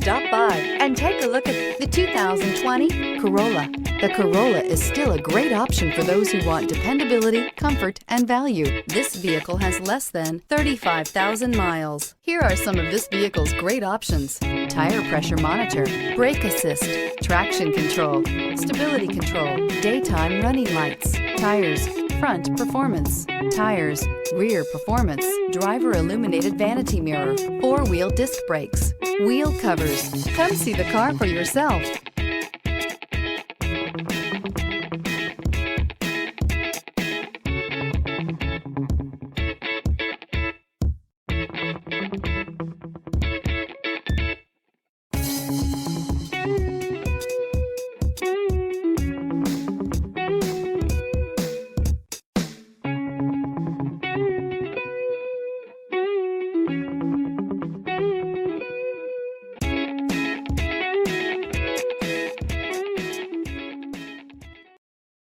Stop by and take a look at the 2020 Corolla. The Corolla is still a great option for those who want dependability, comfort, and value. This vehicle has less than 35,000 miles. Here are some of this vehicle's great options: tire pressure monitor, brake assist, traction control, stability control, daytime running lights, tires, front performance, tires, rear performance, driver illuminated vanity mirror, four-wheel disc brakes, wheel covers. Come see the car for yourself.